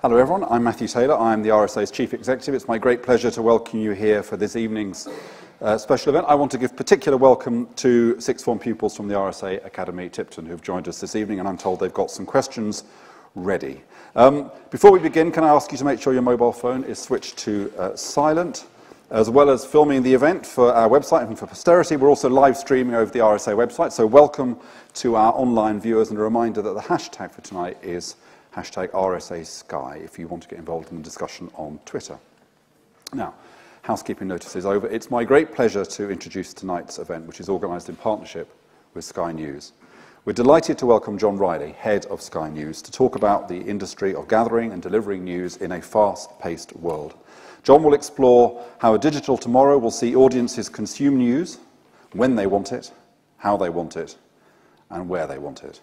Hello everyone, I'm Matthew Taylor, I'm the RSA's Chief Executive. It's my great pleasure to welcome you here for this evening's special event. I want to give particular welcome to sixth form pupils from the RSA Academy Tipton who've joined us this evening, and I'm told they've got some questions ready. Before we begin, can I ask you to make sure your mobile phone is switched to silent, as well as filming the event for our website and for posterity. We're also live streaming over the RSA website, so welcome to our online viewers, and a reminder that the hashtag for tonight is hashtag RSA Sky if you want to get involved in the discussion on Twitter. Now, housekeeping notice is over. It's my great pleasure to introduce tonight's event, which is organised in partnership with Sky News. We're delighted to welcome John Riley, head of Sky News, to talk about the industry of gathering and delivering news in a fast-paced world. John will explore how a digital tomorrow will see audiences consume news, when they want it, how they want it, and where they want it.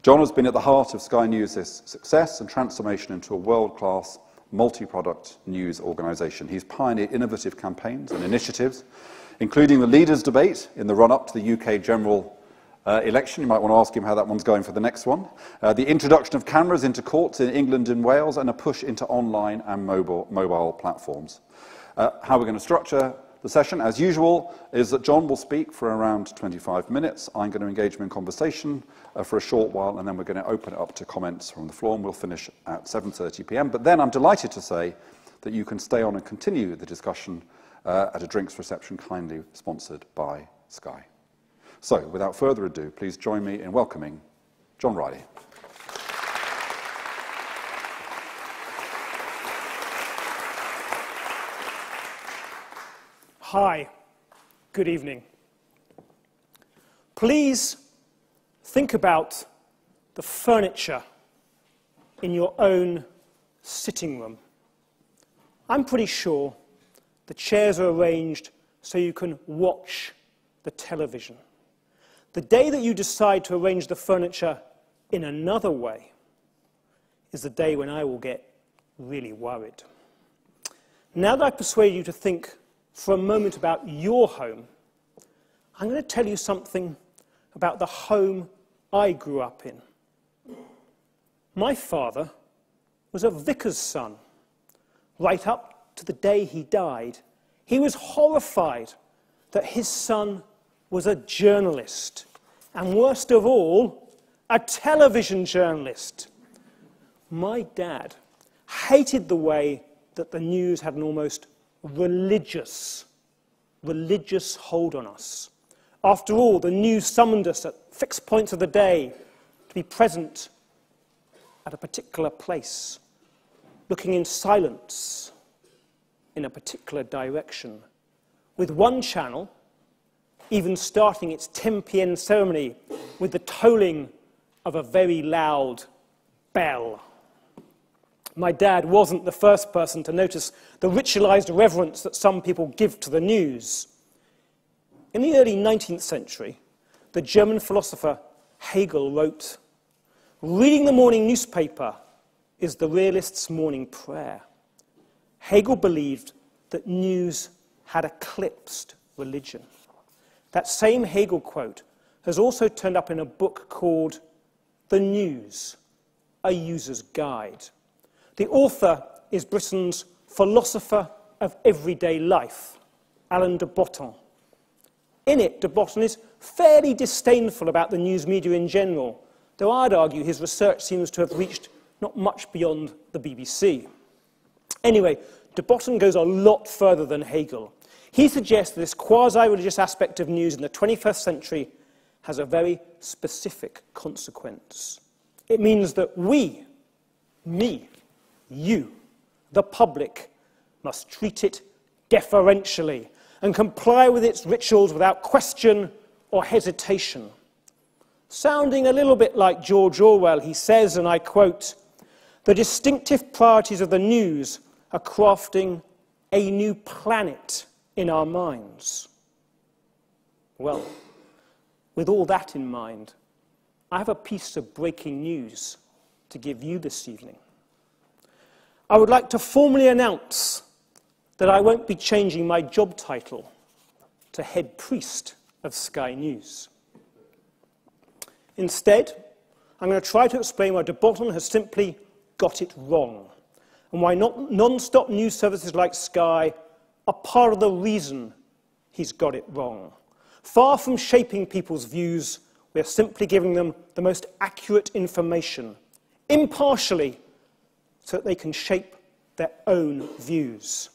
John has been at the heart of Sky News' success and transformation into a world-class, multi-product news organisation. He's pioneered innovative campaigns and initiatives, including the Leaders' Debate in the run-up to the UK general election. You might want to ask him how that one's going for the next one. The introduction of cameras into courts in England and Wales, and a push into online and mobile platforms. How we're going to structure the session, as usual, is that John will speak for around 25 minutes. I'm going to engage him in conversation for a short while, and then we're going to open it up to comments from the floor, and we'll finish at 7:30 p.m. But then I'm delighted to say that you can stay on and continue the discussion at a drinks reception kindly sponsored by Sky. So, without further ado, please join me in welcoming John Riley. Hi, good evening. Please think about the furniture in your own sitting room. I'm pretty sure the chairs are arranged so you can watch the television. The day that you decide to arrange the furniture in another way is the day when I will get really worried. Now that I've persuaded you to think for a moment about your home, I'm going to tell you something about the home I grew up in. My father was a vicar's son. Right up to the day he died, he was horrified that his son was a journalist, and worst of all, a television journalist. My dad hated the way that the news had an almost religious hold on us. After all, the news summoned us at fixed points of the day to be present at a particular place, looking in silence in a particular direction, with one channel even starting its 10 p.m. ceremony with the tolling of a very loud bell. My dad wasn't the first person to notice the ritualized reverence that some people give to the news. In the early 19th century, the German philosopher Hegel wrote, "Reading the morning newspaper is the realist's morning prayer." Hegel believed that news had eclipsed religion. That same Hegel quote has also turned up in a book called The News, A User's Guide. The author is Britain's philosopher of everyday life, Alain de Botton. In it, de Botton is fairly disdainful about the news media in general, though I'd argue his research seems to have reached not much beyond the BBC. Anyway, de Botton goes a lot further than Hegel. He suggests that this quasi-religious aspect of news in the 21st century has a very specific consequence. It means that we, me, you, the public, must treat it deferentially and comply with its rituals without question or hesitation. Sounding a little bit like George Orwell, he says, and I quote, "The distinctive priorities of the news are crafting a new planet in our minds." Well, with all that in mind, I have a piece of breaking news to give you this evening. I would like to formally announce that I won't be changing my job title to head priest of Sky News. Instead, I'm going to try to explain why de Botton has simply got it wrong, and why non-stop news services like Sky are part of the reason he's got it wrong. Far from shaping people's views, we are simply giving them the most accurate information, impartially, so that they can shape their own views.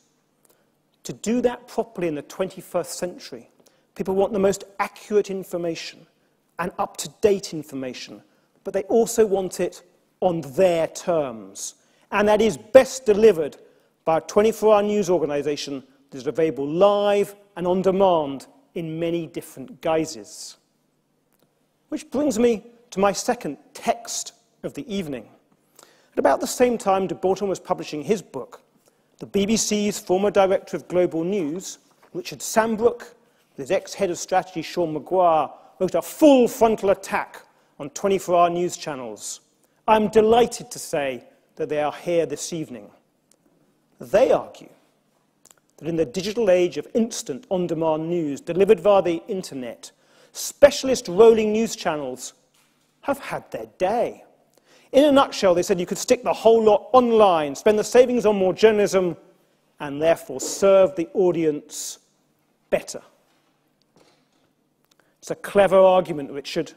To do that properly in the 21st century, people want the most accurate information and up-to-date information, but they also want it on their terms. And that is best delivered by a 24-hour news organisation that is available live and on demand in many different guises. Which brings me to my second text of the evening. At about the same time de Botton was publishing his book, the BBC's former director of global news, Richard Sambrook, with his ex-head of strategy, Sean Maguire, wrote a full frontal attack on 24-hour news channels. I'm delighted to say that they are here this evening. They argue that in the digital age of instant on-demand news delivered via the internet, specialist rolling news channels have had their day. In a nutshell, they said you could stick the whole lot online, spend the savings on more journalism, and therefore serve the audience better. It's a clever argument, Richard.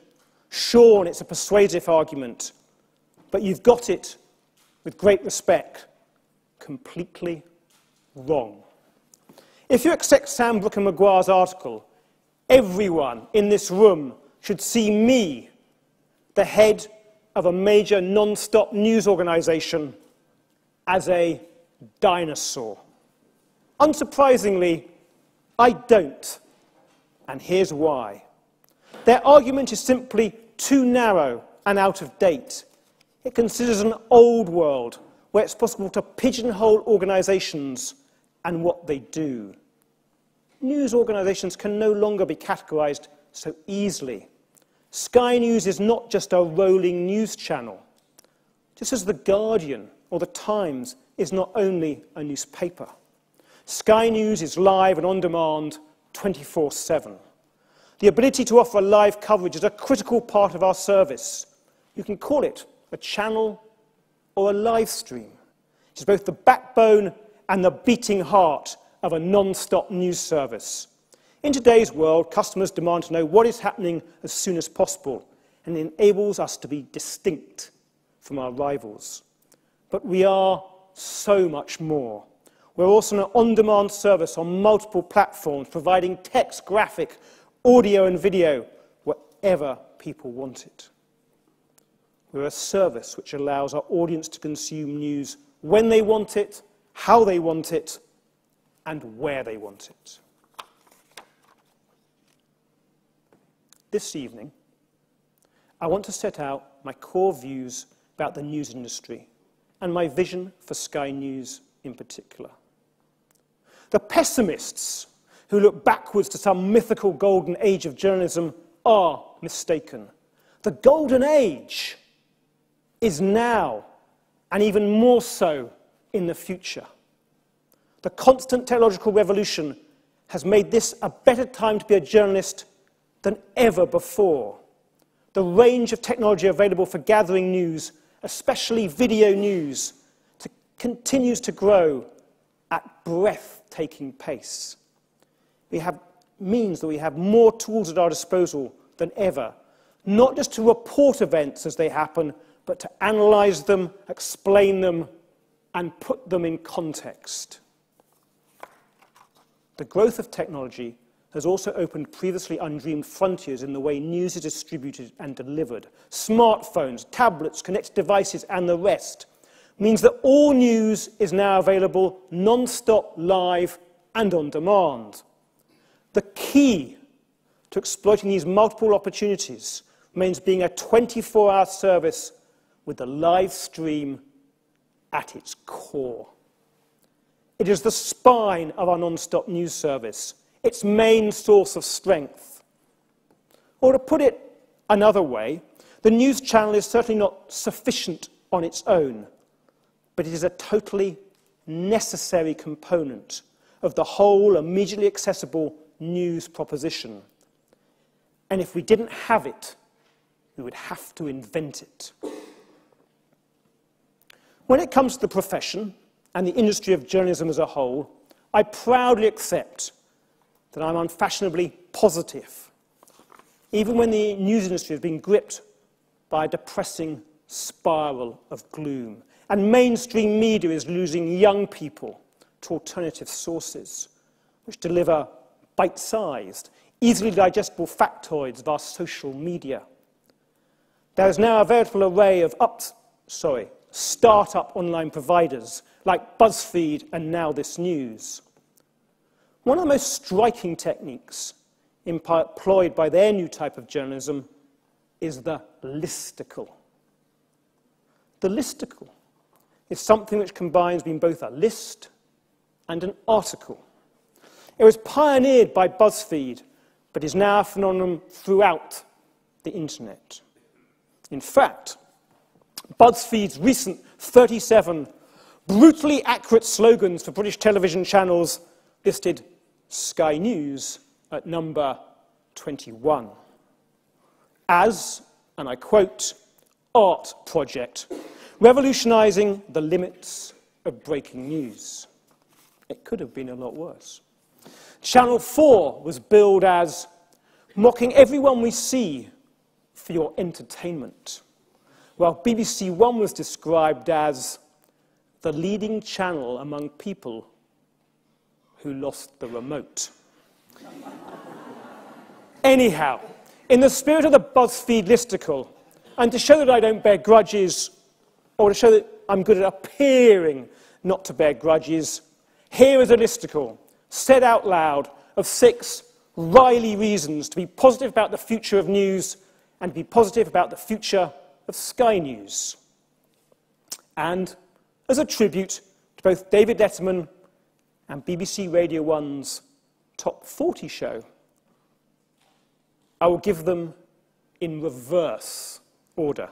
Sean, it's a persuasive argument. But you've got it, with great respect, completely wrong. If you accept Sambrook and Maguire's article, everyone in this room should see me, the head of a major non-stop news organisation, as a dinosaur. Unsurprisingly, I don't, and here's why. Their argument is simply too narrow and out of date. It considers an old world where it's possible to pigeonhole organisations and what they do. News organisations can no longer be categorised so easily. Sky News is not just a rolling news channel, just as The Guardian or The Times is not only a newspaper. Sky News is live and on demand 24/7. The ability to offer live coverage is a critical part of our service. You can call it a channel or a live stream. It is both the backbone and the beating heart of a non-stop news service. In today's world, customers demand to know what is happening as soon as possible, and it enables us to be distinct from our rivals. But we are so much more. We're also an on-demand service on multiple platforms, providing text, graphic, audio and video, wherever people want it. We're a service which allows our audience to consume news when they want it, how they want it, and where they want it. This evening, I want to set out my core views about the news industry and my vision for Sky News in particular. The pessimists who look backwards to some mythical golden age of journalism are mistaken. The golden age is now, and even more so in the future. The constant technological revolution has made this a better time to be a journalist than ever before. The range of technology available for gathering news, especially video news, continues to grow at breathtaking pace. Means that we have more tools at our disposal than ever, not just to report events as they happen, but to analyse them, explain them, and put them in context. The growth of technology has also opened previously undreamed frontiers in the way news is distributed and delivered. Smartphones, tablets, connected devices, and the rest means that all news is now available non-stop, live, and on demand. The key to exploiting these multiple opportunities remains being a 24-hour service with the live stream at its core. It is the spine of our non-stop news service, its main source of strength. Or to put it another way, the news channel is certainly not sufficient on its own, but it is a totally necessary component of the whole immediately accessible news proposition. And if we didn't have it, we would have to invent it. When it comes to the profession, and the industry of journalism as a whole, I proudly accept that I'm unfashionably positive, even when the news industry has been gripped by a depressing spiral of gloom, and mainstream media is losing young people to alternative sources, which deliver bite-sized, easily digestible factoids via social media. There is now a veritable array of start-up online providers like BuzzFeed and Now This News. One of the most striking techniques employed by their new type of journalism is the listicle. The listicle is something which combines being both a list and an article. It was pioneered by BuzzFeed, but is now a phenomenon throughout the internet. In fact, BuzzFeed's recent 37 brutally accurate slogans for British television channels listed Sky News at number 21 as, and I quote, art project, revolutionising the limits of breaking news. It could have been a lot worse. Channel 4 was billed as mocking everyone we see for your entertainment, while BBC One was described as the leading channel among people who lost the remote. Anyhow, in the spirit of the BuzzFeed listicle, and to show that I don't bear grudges, or to show that I'm good at appearing not to bear grudges, here is a listicle, said out loud, of 6 wily reasons to be positive about the future of news and to be positive about the future of Sky News. And as a tribute to both David Letterman and BBC Radio 1's Top 40 show, I will give them in reverse order.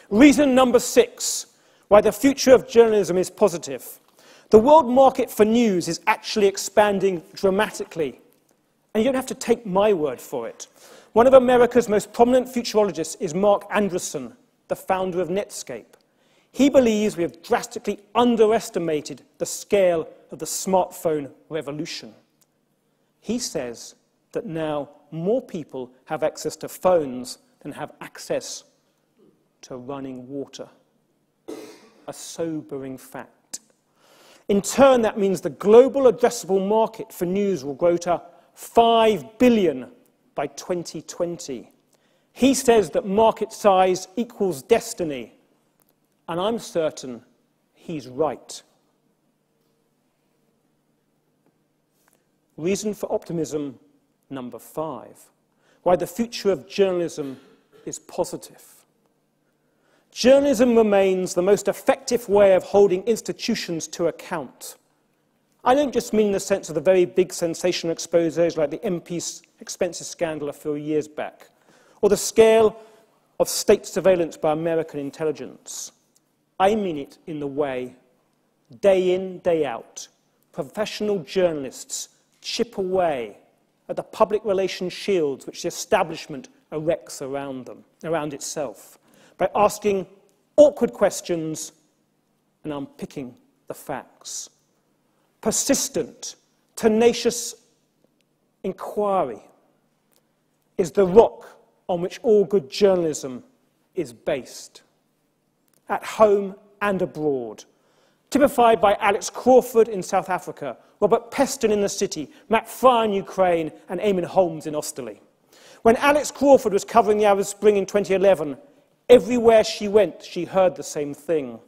Reason number 6, why the future of journalism is positive. The world market for news is actually expanding dramatically. And you don't have to take my word for it. One of America's most prominent futurologists is Mark Andreessen, the founder of Netscape. He believes we have drastically underestimated the scale of the smartphone revolution. He says that now more people have access to phones than have access to running water. A sobering fact. In turn, that means the global addressable market for news will grow to 5 billion by 2020. He says that market size equals destiny, and I'm certain he's right. Reason for optimism number 5, why the future of journalism is positive. Journalism remains the most effective way of holding institutions to account. I don't just mean in the sense of the very big sensational exposés like the MP's expenses scandal a few years back, or the scale of state surveillance by American intelligence. I mean it in the way, day in, day out, professional journalists chip away at the public relations shields which the establishment erects around itself, by asking awkward questions and unpicking the facts. Persistent, tenacious inquiry is the rock on which all good journalism is based, at home and abroad, typified by Alex Crawford in South Africa, Robert Peston in the City, Matt Fryer in Ukraine, and Eamon Holmes in Osterley. When Alex Crawford was covering the Arab Spring in 2011, everywhere she went, she heard the same thing,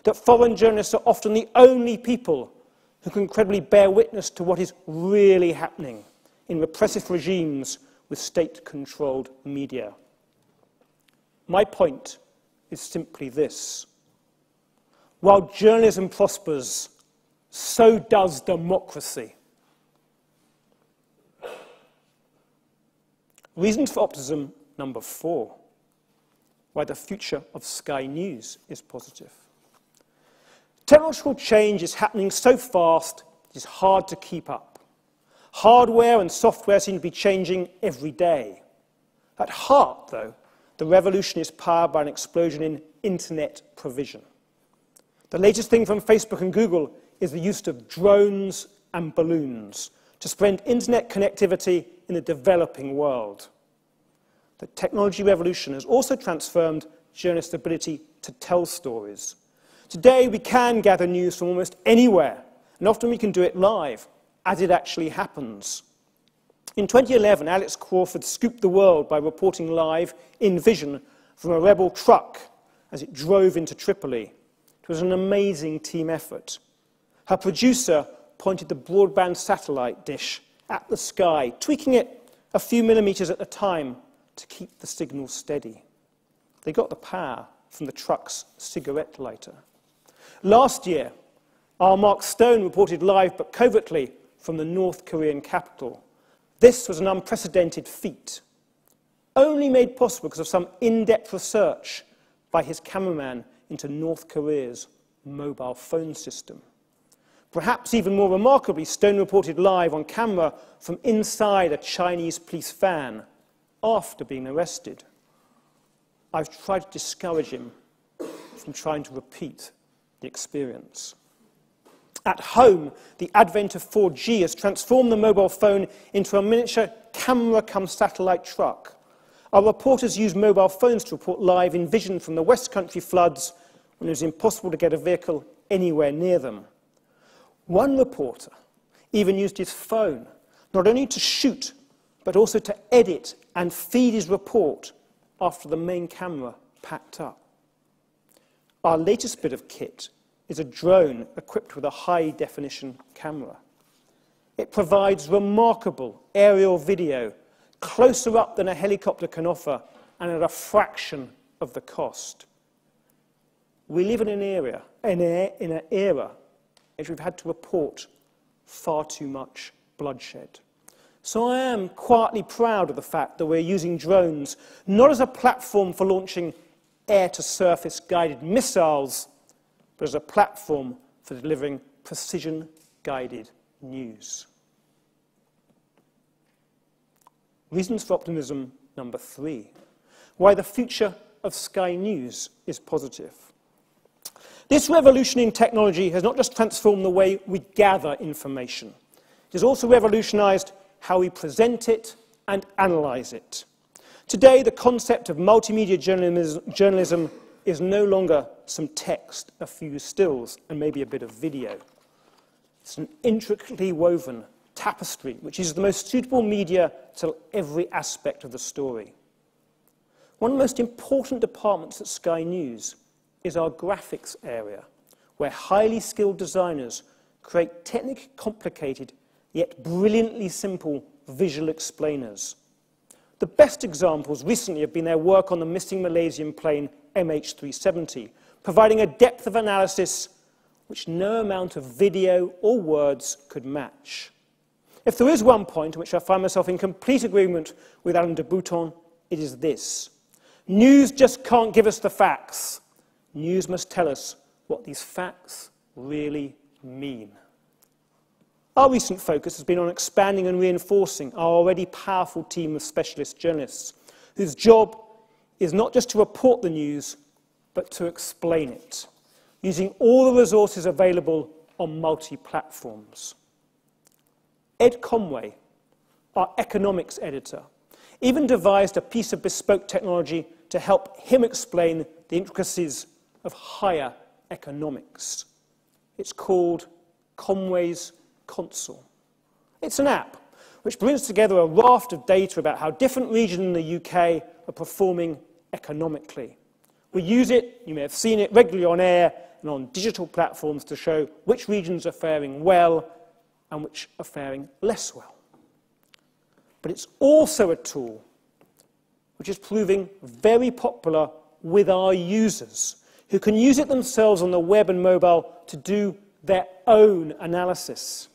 that foreign journalists are often the only people who can credibly bear witness to what is really happening in repressive regimes with state-controlled media. My point is simply this. While journalism prospers, so does democracy. Reasons for optimism number 4, why the future of Sky News is positive. Technological change is happening so fast, it is hard to keep up. Hardware and software seem to be changing every day. At heart, though, the revolution is powered by an explosion in internet provision. The latest thing from Facebook and Google is the use of drones and balloons to spread internet connectivity in the developing world. The technology revolution has also transformed journalists' ability to tell stories. Today, we can gather news from almost anywhere, and often we can do it live, as it actually happens. In 2011, Alex Crawford scooped the world by reporting live in vision from a rebel truck as it drove into Tripoli. It was an amazing team effort. Her producer pointed the broadband satellite dish at the sky, tweaking it a few millimeters at a time to keep the signal steady. They got the power from the truck's cigarette lighter. Last year, our Mark Stone reported live but covertly from the North Korean capital. This was an unprecedented feat, only made possible because of some in-depth research by his cameraman into North Korea's mobile phone system. Perhaps even more remarkably, Stone reported live on camera from inside a Chinese police van after being arrested. I've tried to discourage him from trying to repeat the experience. At home, the advent of 4G has transformed the mobile phone into a miniature camera-cum-satellite truck. Our reporters use mobile phones to report live in vision from the West Country floods when it was impossible to get a vehicle anywhere near them. One reporter even used his phone, not only to shoot, but also to edit and feed his report after the main camera packed up. Our latest bit of kit is a drone equipped with a high-definition camera. It provides remarkable aerial video, closer up than a helicopter can offer, and at a fraction of the cost. We live in an era in which we've had to report far too much bloodshed. So I am quietly proud of the fact that we're using drones not as a platform for launching air-to-surface guided missiles, but as a platform for delivering precision-guided news. Reasons for optimism number 3. Why the future of Sky News is positive. This revolution in technology has not just transformed the way we gather information. It has also revolutionized how we present it and analyze it. Today, the concept of multimedia journalism is no longer some text, a few stills, and maybe a bit of video. It's an intricately woven tapestry, which is the most suitable media to tell every aspect of the story. One of the most important departments at Sky News is our graphics area, where highly skilled designers create technically complicated, yet brilliantly simple visual explainers. The best examples recently have been their work on the missing Malaysian plane MH370, providing a depth of analysis which no amount of video or words could match. If there is one point in which I find myself in complete agreement with Alain de Botton, it is this. News just can't give us the facts. News must tell us what these facts really mean. Our recent focus has been on expanding and reinforcing our already powerful team of specialist journalists, whose job is not just to report the news, but to explain it, using all the resources available on multi-platforms. Ed Conway, our economics editor, even devised a piece of bespoke technology to help him explain the intricacies of higher economics. It's called Conway's Console. It's an app which brings together a raft of data about how different regions in the UK are performing economically. We use it, you may have seen it regularly on air and on digital platforms to show which regions are faring well and which are faring less well. But it's also a tool which is proving very popular with our users, who can use it themselves on the web and mobile to do their own analysis.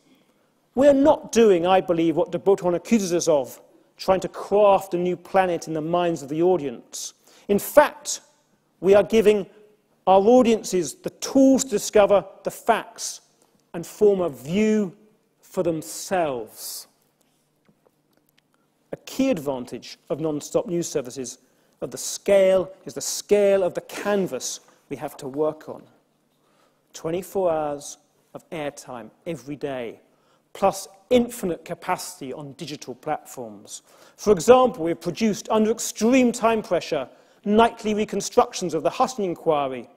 We're not doing, I believe, what de Botton accuses us of, trying to craft a new planet in the minds of the audience. In fact, we are giving our audiences the tools to discover the facts and form a view for themselves. A key advantage of non-stop news services is the scale of the canvas we have to work on. 24 hours of airtime every day, plus infinite capacity on digital platforms. For example, we have produced, under extreme time pressure, nightly reconstructions of the Hutton inquiry,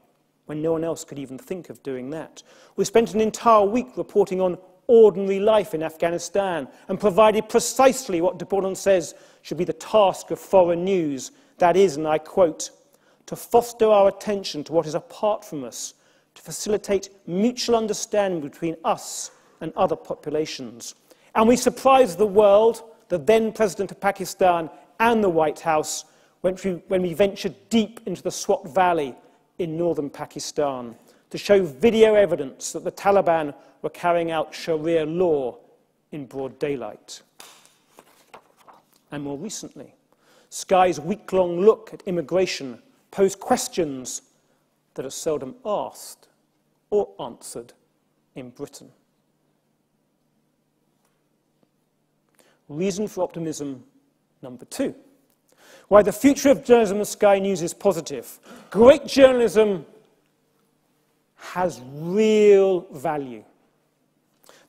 when no one else could even think of doing that. We spent an entire week reporting on ordinary life in Afghanistan and provided precisely what de Bourdon says should be the task of foreign news. That is, and I quote, to foster our attention to what is apart from us, to facilitate mutual understanding between us and other populations. And we surprised the world, the then President of Pakistan and the White House, when we ventured deep into the Swat Valley in northern Pakistan to show video evidence that the Taliban were carrying out Sharia law in broad daylight. And more recently, Sky's week-long look at immigration posed questions that are seldom asked or answered in Britain. Reason for optimism number 2. Why the future of journalism and Sky News is positive. Great journalism has real value.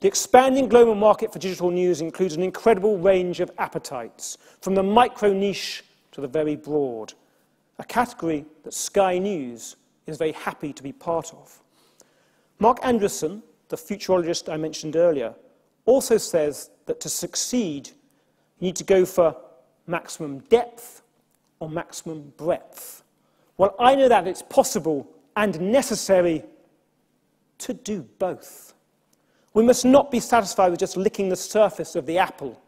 The expanding global market for digital news includes an incredible range of appetites, from the micro-niche to the very broad, a category that Sky News is very happy to be part of. Mark Anderson, the futurologist I mentioned earlier, also says that to succeed, you need to go for maximum depth or maximum breadth. Well, I know that it's possible and necessary to do both. We must not be satisfied with just licking the surface of the apple.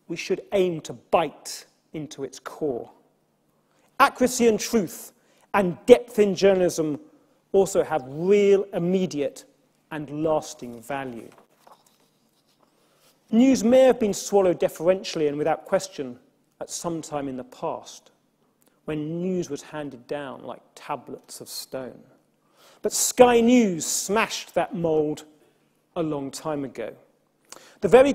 We should aim to bite into its core. Accuracy and truth and depth in journalism also have real, immediate and lasting value. News may have been swallowed deferentially and without question at some time in the past, when news was handed down like tablets of stone. But Sky News smashed that mould a long time ago. The very